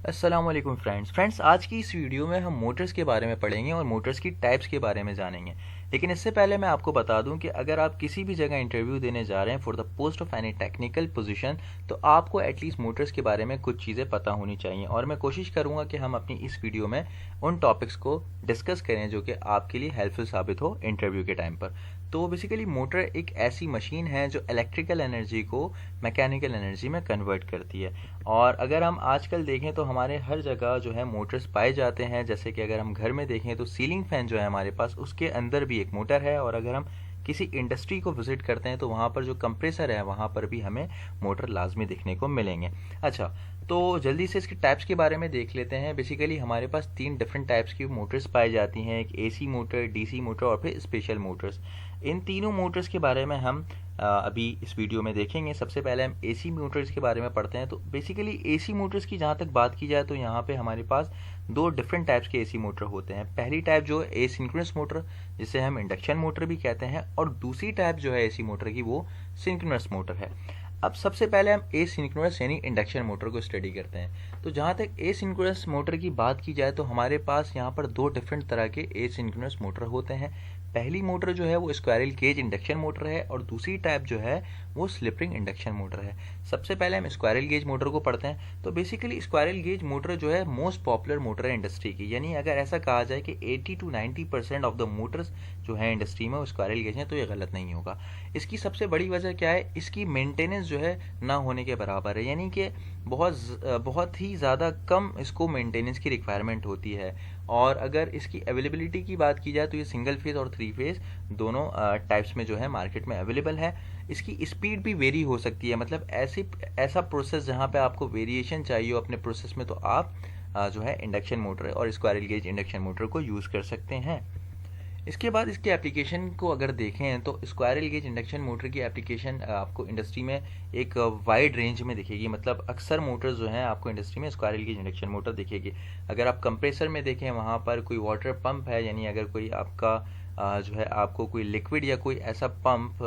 अस्सलामुअलैकुम फ्रेंड्स आज की इस वीडियो में हम मोटर्स के बारे में पढ़ेंगे और मोटर्स की टाइप्स के बारे में जानेंगे। लेकिन इससे पहले मैं आपको बता दूं कि अगर आप किसी भी जगह इंटरव्यू देने जा रहे हैं for the post of any technical position, तो आपको एटलीस्ट मोटर्स के बारे में कुछ चीज़ें पता होनी चाहिए। और मैं कोशिश करूंगा कि हम अपनी इस वीडियो में उन टॉपिक्स को डिस्कस करें जो कि आपके लिए हेल्पफुल साबित हो इंटरव्यू के टाइम पर। तो बेसिकली मोटर एक ऐसी मशीन है जो इलेक्ट्रिकल एनर्जी को मैकेनिकल एनर्जी में कन्वर्ट करती है। और अगर हम आजकल देखें तो हमारे हर जगह जो है मोटर्स पाए जाते हैं। जैसे कि अगर हम घर में देखें तो सीलिंग फैन जो है हमारे पास, उसके अंदर भी एक मोटर है। और अगर हम किसी इंडस्ट्री को विजिट करते हैं तो वहाँ पर जो कंप्रेसर है वहाँ पर भी हमें मोटर लाजमी देखने को मिलेंगे। अच्छा, तो जल्दी से इसके टाइप्स के बारे में देख लेते हैं। बेसिकली हमारे पास 3 डिफरेंट टाइप्स की मोटर्स पाई जाती हैं, एक एसी मोटर, डीसी मोटर और फिर स्पेशल मोटर्स। इन तीनों मोटर्स के बारे में हम अभी इस वीडियो में देखेंगे। सबसे पहले हम एसी मोटर्स के बारे में पढ़ते हैं। तो बेसिकली एसी मोटर्स की जहाँ तक बात की जाए तो यहाँ पे हमारे पास 2 डिफरेंट टाइप्स के एसी मोटर होते हैं। पहली टाइप जो है एसिंक्रोनस मोटर, जिसे हम इंडक्शन मोटर भी कहते हैं, और दूसरी टाइप जो है एसी मोटर की वो सिंक्रोनस मोटर है। अब सबसे पहले हम एसिंक्रोनस यानी इंडक्शन मोटर को स्टडी करते हैं। तो जहाँ तक एसिंक्रोनस मोटर की बात की जाए तो हमारे पास यहाँ पर 2 डिफरेंट तरह के एसिंक्रोनस मोटर होते हैं। पहली मोटर जो है वो स्क्वायरल केज इंडक्शन मोटर है और दूसरी टाइप जो है वो स्लिप रिंग इंडक्शन मोटर है। सबसे पहले हम स्क्वायरल गेज मोटर को पढ़ते हैं। तो बेसिकली स्क्वायरल गेज मोटर जो है मोस्ट पॉपुलर मोटर है इंडस्ट्री की। यानी अगर ऐसा कहा जाए कि 80 to 90% ऑफ द मोटर्स जो है इंडस्ट्री में वो स्क्वायरल गेज हैं, तो ये गलत नहीं होगा। इसकी सबसे बड़ी वजह क्या है? इसकी मेंटेनेंस जो है ना होने के बराबर है। यानी कि बहुत ही ज़्यादा कम इसको मेंटेनेंस की रिक्वायरमेंट होती है। और अगर इसकी अवेलेबिलिटी की बात की जाए तो ये सिंगल फेज और 3 फेज दोनों टाइप्स में जो है मार्केट में अवेलेबल है। इसकी स्पीड भी वेरी हो सकती है। मतलब ऐसा प्रोसेस जहाँ पे आपको वेरिएशन चाहिए हो अपने प्रोसेस में, तो आप जो है इंडक्शन मोटर और स्क्वायरल गेज इंडक्शन मोटर को यूज़ कर सकते हैं। इसके बाद इसके एप्लीकेशन को अगर देखें तो स्क्वायरल गेज इंडक्शन मोटर की एप्लीकेशन आपको इंडस्ट्री में एक वाइड रेंज में दिखेगी। मतलब अक्सर मोटर्स जो हैं आपको इंडस्ट्री में स्क्वायरल गेज इंडक्शन मोटर दिखेगी। अगर आप कंप्रेसर में देखें, वहाँ पर कोई वाटर पंप है, यानी अगर कोई आपका जो है आपको कोई लिक्विड या कोई ऐसा पंप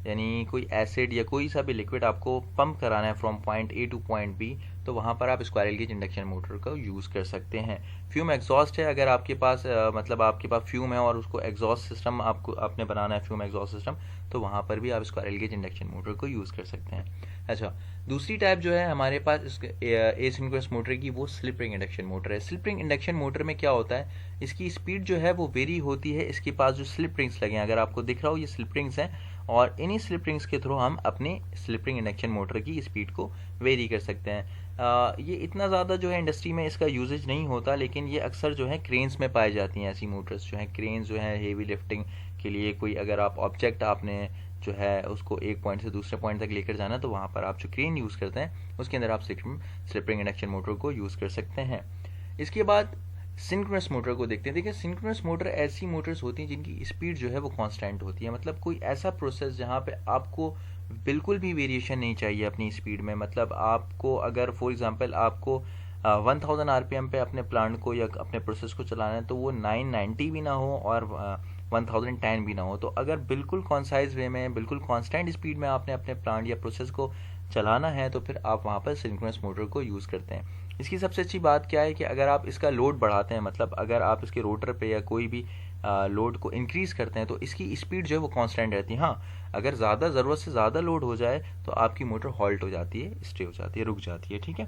यानी कोई एसिड या कोई सा भी लिक्विड आपको पंप कराना है from point A to point B, तो वहाँ पर आप स्क्वायरल गेज इंडक्शन मोटर का यूज़ कर सकते हैं। फ्यूम एग्जॉस्ट है, अगर आपके पास मतलब आपके पास फ्यूम है और उसको एग्जॉस्ट सिस्टम आपने बनाना है, फ्यूम एग्जॉस्ट सिस्टम, तो वहाँ पर भी आप स्क्वायरल गेज इंडक्शन मोटर को यूज़ कर सकते हैं। अच्छा, दूसरी टाइप जो है हमारे पास एसिंक्रोनस मोटर की वो स्लिप रिंग इंडक्शन मोटर है। स्लिप रिंग इंडक्शन मोटर में क्या होता है, इसकी स्पीड जो है वो वेरी होती है। इसके पास जो स्लिप रिंग्स लगे हैं, अगर आपको दिख रहा हो ये स्लिप रिंग्स हैं, और इन्हीं स्लिप रिंग्स के थ्रू हम अपने स्लिप रिंग इंडक्शन मोटर की स्पीड को वेरी कर सकते हैं। ये इतना ज़्यादा जो है इंडस्ट्री में इसका यूजेज नहीं होता, लेकिन ये अक्सर जो है क्रेन्स में पाई जाती हैं। ऐसी मोटर्स जो हैं, क्रेन्स जो है हेवी लिफ्टिंग के लिए, कोई अगर आप ऑब्जेक्ट आपने जो है उसको एक पॉइंट से दूसरे पॉइंट तक लेकर जाना, तो वहाँ पर आप जो क्रेन यूज़ करते हैं उसके अंदर आप स्लिप रिंग इंडक्शन मोटर को यूज़ कर सकते हैं। इसके बाद सिंक्रोनस मोटर को देखते हैं। देखिए, सिंक्रोनस मोटर ऐसी मोटर्स होती हैं जिनकी स्पीड जो है वो कांस्टेंट होती है। मतलब कोई ऐसा प्रोसेस जहाँ पे आपको बिल्कुल भी वेरिएशन नहीं चाहिए अपनी स्पीड में। मतलब आपको अगर फॉर एग्जांपल आपको 1000 आरपीएम पे अपने प्लांट को या अपने प्रोसेस को चलाना है, तो वो 990 भी ना हो और 1010 भी ना हो। तो अगर बिल्कुल कॉन्साइज वे में, बिल्कुल कांस्टेंट स्पीड में आपने अपने प्लांट या प्रोसेस को चलाना है, तो फिर आप वहाँ पर सिंक्रोनस मोटर को यूज़ करते हैं। इसकी सबसे अच्छी बात क्या है कि अगर आप इसका लोड बढ़ाते हैं, मतलब अगर आप इसके रोटर पे या कोई भी लोड को इंक्रीज़ करते हैं, तो इसकी स्पीड जो है वो कांस्टेंट रहती है। हाँ, अगर ज़्यादा ज़रूरत से ज़्यादा लोड हो जाए तो आपकी मोटर हॉल्ट हो जाती है, स्टे हो जाती है, रुक जाती है। ठीक है।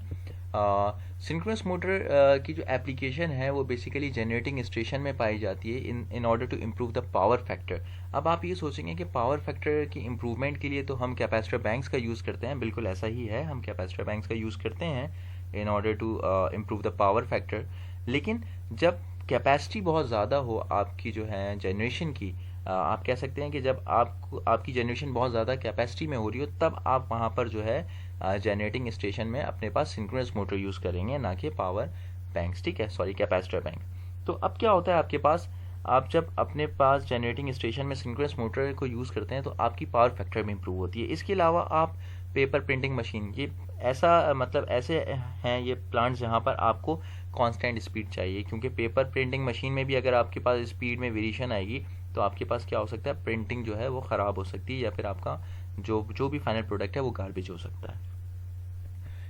सिंक्रोनस मोटर की जो एप्लीकेशन है वो बेसिकली जनरेटिंग स्टेशन में पाई जाती है in order to improve the power factor. अब आप ये सोचेंगे कि पावर फैक्टर की इम्प्रूवमेंट के लिए तो हम कैपेसिटर बैंक्स का यूज़ करते हैं। बिल्कुल ऐसा ही है, हम कैपेसिटर बैंक्स का यूज़ करते हैं in order to improve the power factor. लेकिन जब कैपेसिटी बहुत ज़्यादा हो आपकी जो है जनरेशन की, आप कह सकते हैं कि जब आपकी जनरेशन बहुत ज़्यादा कैपेसिटी में हो रही हो, तब आप वहाँ पर जो है जनरेटिंग स्टेशन में अपने पास सिंक्रोनस मोटर यूज़ करेंगे, ना कि पावर बैंक्स। ठीक है, सॉरी, कैपेसिटर बैंक। तो अब क्या होता है आपके पास, आप जब अपने पास जनरेटिंग स्टेशन में सिंक्रोनस मोटर को यूज़ करते हैं तो आपकी पावर फैक्टर भी इंप्रूव होती है। इसके अलावा आप पेपर प्रिंटिंग मशीन, ये ऐसा मतलब ऐसे हैं ये प्लांट्स जहाँ पर आपको कांस्टेंट स्पीड चाहिए, क्योंकि पेपर प्रिंटिंग मशीन में भी अगर आपके पास स्पीड में वेरिएशन आएगी तो आपके पास क्या हो सकता है, प्रिंटिंग जो है वो ख़राब हो सकती है, या फिर आपका जो भी फाइनल प्रोडक्ट है वो गार्बेज हो सकता है।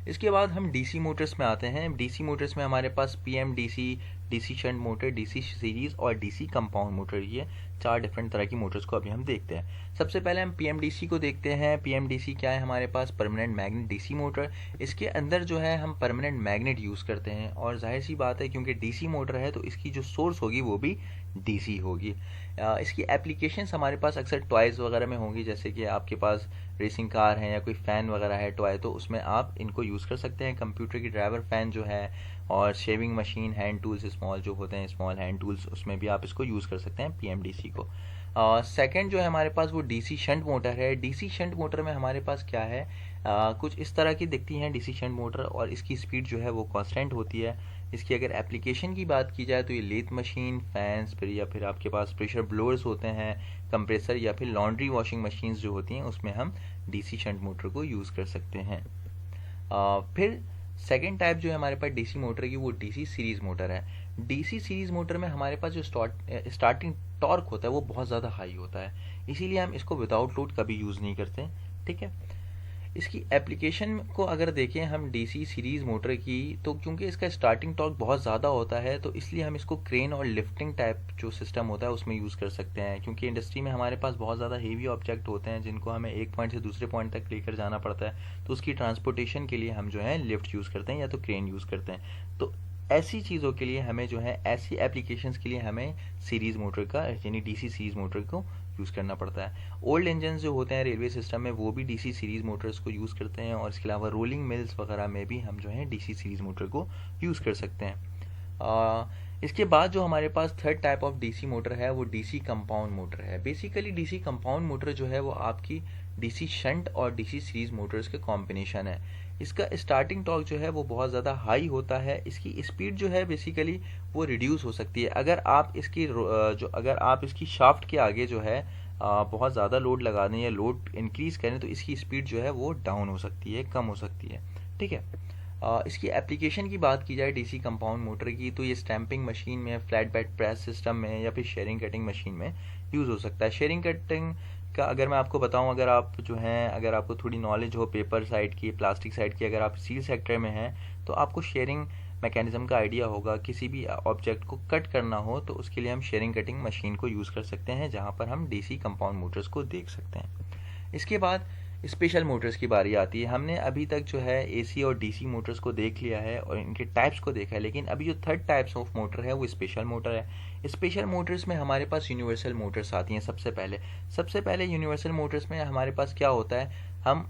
इसके बाद हम डीसी मोटर्स में आते हैं। डीसी मोटर्स में हमारे पास PMDC, DC shunt motor, DC series और डीसी कंपाउंड मोटर, ये 4 डिफरेंट तरह की मोटर्स को अभी हम देखते हैं। सबसे पहले हम पीएमडीसी को देखते हैं। पीएमडीसी क्या है? हमारे पास परमानेंट मैग्नेट डीसी मोटर। इसके अंदर जो है हम परमानेंट मैग्नेट यूज़ करते हैं, और जाहिर सी बात है क्योंकि डीसी मोटर है तो इसकी जो सोर्स होगी वो भी डीसी होगी। इसकी एप्लीकेशंस हमारे पास अक्सर टॉयज़ वगैरह में होंगी, जैसे कि आपके पास रेसिंग कार है या कोई फ़ैन वगैरह है टॉय, तो उसमें आप इनको यूज़ कर सकते हैं। कंप्यूटर की ड्राइवर फ़ैन जो है, और shaving machine, hand tools small जो होते हैं, स्मॉल हैंड टूल्स, उसमें भी आप इसको यूज़ कर सकते हैं पीएमडीसी को। सेकंड जो है हमारे पास वो डीसी शंट मोटर है। डीसी शंट मोटर में हमारे पास क्या है, कुछ इस तरह की दिखती हैं डीसी शंट मोटर, और इसकी स्पीड जो है वो कांस्टेंट होती है। इसकी अगर एप्लीकेशन की बात की जाए तो ये लेथ मशीन, फैंस, फिर आपके पास प्रेशर ब्लोअर्स होते हैं, कंप्रेसर, या फिर लॉन्ड्री वॉशिंग मशीन्स जो होती हैं उसमें हम डीसी शंट मोटर को यूज़ कर सकते हैं। फिर सेकेंड टाइप जो है हमारे पास डीसी मोटर की, वो डीसी सीरीज़ मोटर है। डीसी सीरीज़ मोटर में हमारे पास जो स्टार्टिंग टॉर्क होता है वो बहुत ज़्यादा हाई होता है, इसीलिए हम इसको विदाउट लोड कभी यूज़ नहीं करते। ठीक है, इसकी एप्लीकेशन को अगर देखें हम डीसी सीरीज़ मोटर की, तो क्योंकि इसका स्टार्टिंग टॉर्क बहुत ज़्यादा होता है तो इसलिए हम इसको क्रेन और लिफ्टिंग टाइप जो सिस्टम होता है उसमें यूज़ कर सकते हैं। क्योंकि इंडस्ट्री में हमारे पास बहुत ज़्यादा हेवी ऑब्जेक्ट होते हैं जिनको हमें एक पॉइंट से दूसरे पॉइंट तक लेकर जाना पड़ता है, तो उसकी ट्रांसपोर्टेशन के लिए हम जो है लिफ्ट यूज़ करते हैं या तो क्रेन यूज़ करते हैं। तो ऐसी चीज़ों के लिए हमें जो है, ऐसी एप्लीकेशंस के लिए हमें सीरीज़ मोटर का यानी डीसी सीरीज़ मोटर को यूज़ करना पड़ता है। ओल्ड इंजन जो होते हैं रेलवे सिस्टम में वो भी डीसी सीरीज़ मोटर्स को यूज़ करते हैं, और इसके अलावा रोलिंग मिल्स वगैरह में भी हम जो है डीसी सीरीज़ मोटर को यूज़ कर सकते हैं। इसके बाद जो हमारे पास third type of DC motor है वो डीसी कंपाउंड मोटर है। बेसिकली डीसी कंपाउंड मोटर जो है वो आपकी डीसी शंट और डीसी सीरीज़ मोटर्स के कॉम्बिनेशन है। इसका स्टार्टिंग टॉर्क जो है वो बहुत ज़्यादा हाई होता है। इसकी स्पीड जो है बेसिकली वो रिड्यूस हो सकती है अगर आप इसकी शाफ्ट के आगे जो है बहुत ज़्यादा लोड लगा दें या लोड इंक्रीज़ करें तो इसकी स्पीड जो है वो डाउन हो सकती है, कम हो सकती है। ठीक है, इसकी एप्लीकेशन की बात की जाए डीसी कंपाउंड मोटर की, तो ये स्टैंपिंग मशीन में, फ्लैट बेड प्रेस सिस्टम में, या फिर शेयरिंग कटिंग मशीन में यूज़ हो सकता है। शेयरिंग कटिंग का अगर मैं आपको बताऊं, अगर आपको थोड़ी नॉलेज हो पेपर साइड की, प्लास्टिक साइड की, अगर आप स्टील सेक्टर में हैं तो आपको शेयरिंग मैकेनिज्म का आइडिया होगा। किसी भी ऑब्जेक्ट को कट करना हो तो उसके लिए हम शेयरिंग कटिंग मशीन को यूज़ कर सकते हैं, जहाँ पर हम डीसी कंपाउंड मोटर्स को देख सकते हैं। इसके बाद स्पेशल मोटर्स की बारी आती है। हमने अभी तक जो है एसी और डीसी मोटर्स को देख लिया है और इनके टाइप्स को देखा है, लेकिन अभी जो थर्ड टाइप्स ऑफ मोटर है वो स्पेशल मोटर है। स्पेशल मोटर्स में हमारे पास यूनिवर्सल मोटर्स आती हैं। सबसे पहले यूनिवर्सल मोटर्स में हमारे पास क्या होता है, हम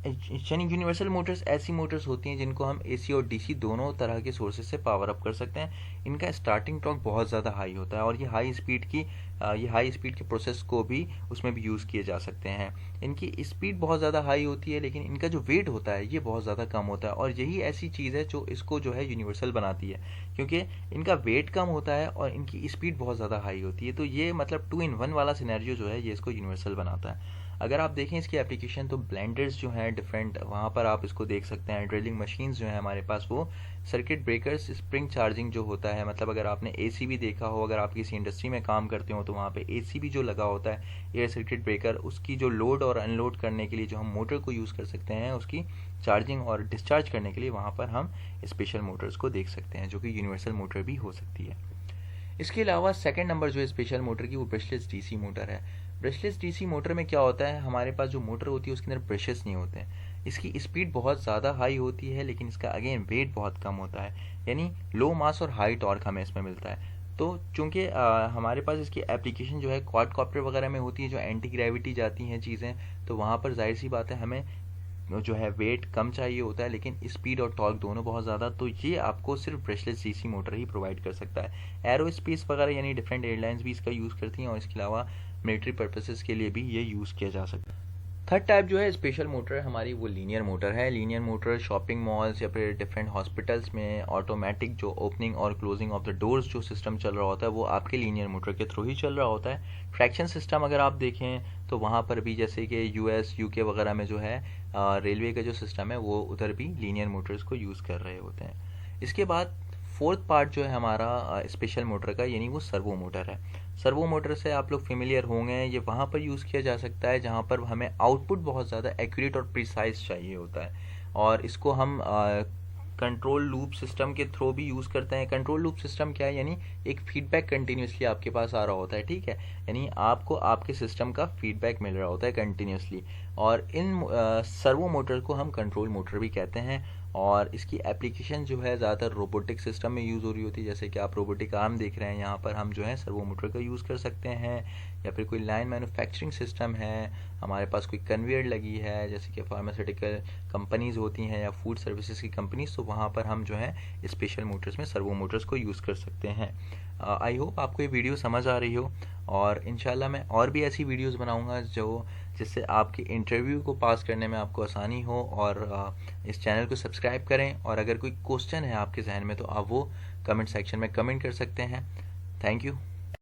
यानी यूनिवर्सल मोटर्स ऐसी मोटर्स होती हैं जिनको हम एसी और डीसी दोनों तरह के सोर्सेज से पावर अप कर सकते हैं। इनका स्टार्टिंग टॉर्क बहुत ज़्यादा हाई होता है, और ये हाई स्पीड के प्रोसेस को भी उसमें भी यूज़ किए जा सकते हैं। इनकी स्पीड बहुत ज़्यादा हाई होती है, लेकिन इनका जो वेट होता है ये बहुत ज़्यादा कम होता है, और यही ऐसी चीज़ है जो इसको जो है यूनिवर्सल बनाती है, क्योंकि इनका वेट कम होता है और इनकी स्पीड बहुत ज़्यादा हाई होती है। तो ये मतलब 2 in 1 वाला सिनेरियो जो है ये इसको यूनिवर्सल बनाता है। अगर आप देखें इसकी एप्लीकेशन तो ब्लेंडर्स जो हैं डिफरेंट, वहाँ पर आप इसको देख सकते हैं। ड्रिलिंग मशीन्स जो हैं हमारे पास, वो सर्किट ब्रेकर्स, स्प्रिंग चार्जिंग जो होता है, मतलब अगर आपने एसी भी देखा हो, अगर आप किसी इंडस्ट्री में काम करते हो तो वहाँ पे एसी भी जो लगा होता है, एयर सर्किट ब्रेकर, उसकी जो लोड और अनलोड करने के लिए जो हम मोटर को यूज़ कर सकते हैं, उसकी चार्जिंग और डिस्चार्ज करने के लिए वहाँ पर हम स्पेशल मोटर्स को देख सकते हैं, जो कि यूनिवर्सल मोटर भी हो सकती है। इसके अलावा सेकंड नंबर जो है स्पेशल मोटर की, वो ब्रशलेस डीसी मोटर है। ब्रशलेस डीसी मोटर में क्या होता है, हमारे पास जो मोटर होती है उसके अंदर ब्रशेस नहीं होते हैं। इसकी स्पीड बहुत ज़्यादा हाई होती है, लेकिन इसका अगेन वेट बहुत कम होता है, यानी लो मास और हाई टॉर्क हमें इसमें मिलता है। तो चूंकि हमारे पास इसकी एप्लीकेशन जो है क्वाडकॉप्टर वगैरह में होती है, जो एंटी ग्रेविटी जाती हैं चीज़ें, तो वहाँ पर जाहिर सी बात है हमें जो है वेट कम चाहिए होता है, लेकिन स्पीड और टॉर्क दोनों बहुत ज़्यादा, तो ये आपको सिर्फ ब्रशलेस डीसी मोटर ही प्रोवाइड कर सकता है। एरोस्पेस वगैरह यानी डिफरेंट एयरलाइंस भी इसका यूज़ करती हैं, और इसके अलावा मिलिट्री पर्पसेस के लिए भी ये यूज़ किया जा सकता है। थर्ड टाइप जो है स्पेशल मोटर हमारी, वो लीनियर मोटर है। लीनियर मोटर शॉपिंग मॉल्स या फिर डिफरेंट हॉस्पिटल्स में ऑटोमेटिक जो ओपनिंग और क्लोजिंग ऑफ द डोर्स जो सिस्टम चल रहा होता है वो आपके लीनियर मोटर के थ्रू ही चल रहा होता है। ट्रैक्शन सिस्टम अगर आप देखें तो वहाँ पर भी जैसे कि यूएस यूके वगैरह में जो है रेलवे का जो सिस्टम है वो उधर भी लीनियर मोटर्स को यूज़ कर रहे होते हैं। इसके बाद फोर्थ पार्ट जो है हमारा स्पेशल मोटर का, यानी वो सर्वो मोटर है। सर्वो मोटर से आप लोग फेमिलियर होंगे, ये वहाँ पर यूज़ किया जा सकता है जहाँ पर हमें आउटपुट बहुत ज़्यादा एक्यूरेट और प्रिसाइज चाहिए होता है, और इसको हम कंट्रोल लूप सिस्टम के थ्रू भी यूज़ करते हैं। कंट्रोल लूप सिस्टम क्या है, यानी एक फीडबैक कंटिन्यूसली आपके पास आ रहा होता है, ठीक है, यानी आपको आपके सिस्टम का फीडबैक मिल रहा होता है कंटिन्यूसली। और इन सर्वो मोटर को हम कंट्रोल मोटर भी कहते हैं। और इसकी एप्लीकेशन जो है ज़्यादातर रोबोटिक सिस्टम में यूज़ हो रही होती है, जैसे कि आप रोबोटिक आर्म देख रहे हैं, यहाँ पर हम जो है सर्वो मोटर का यूज़ कर सकते हैं। या फिर कोई लाइन मैन्युफैक्चरिंग सिस्टम है, हमारे पास कोई कन्वेयर लगी है, जैसे कि फार्मास्यूटिकल कंपनीज़ होती हैं या फूड सर्विसेज की कंपनीज, तो वहाँ पर हम जो है स्पेशल मोटर्स में सर्वो मोटर्स को यूज़ कर सकते हैं। आई होप आपको ये वीडियो समझ आ रही हो, और इंशाल्लाह मैं और भी ऐसी वीडियोस बनाऊंगा जिससे आपके इंटरव्यू को पास करने में आपको आसानी हो। और इस चैनल को सब्सक्राइब करें, और अगर कोई क्वेश्चन है आपके जहन में तो आप वो कमेंट सेक्शन में कमेंट कर सकते हैं। Thank you.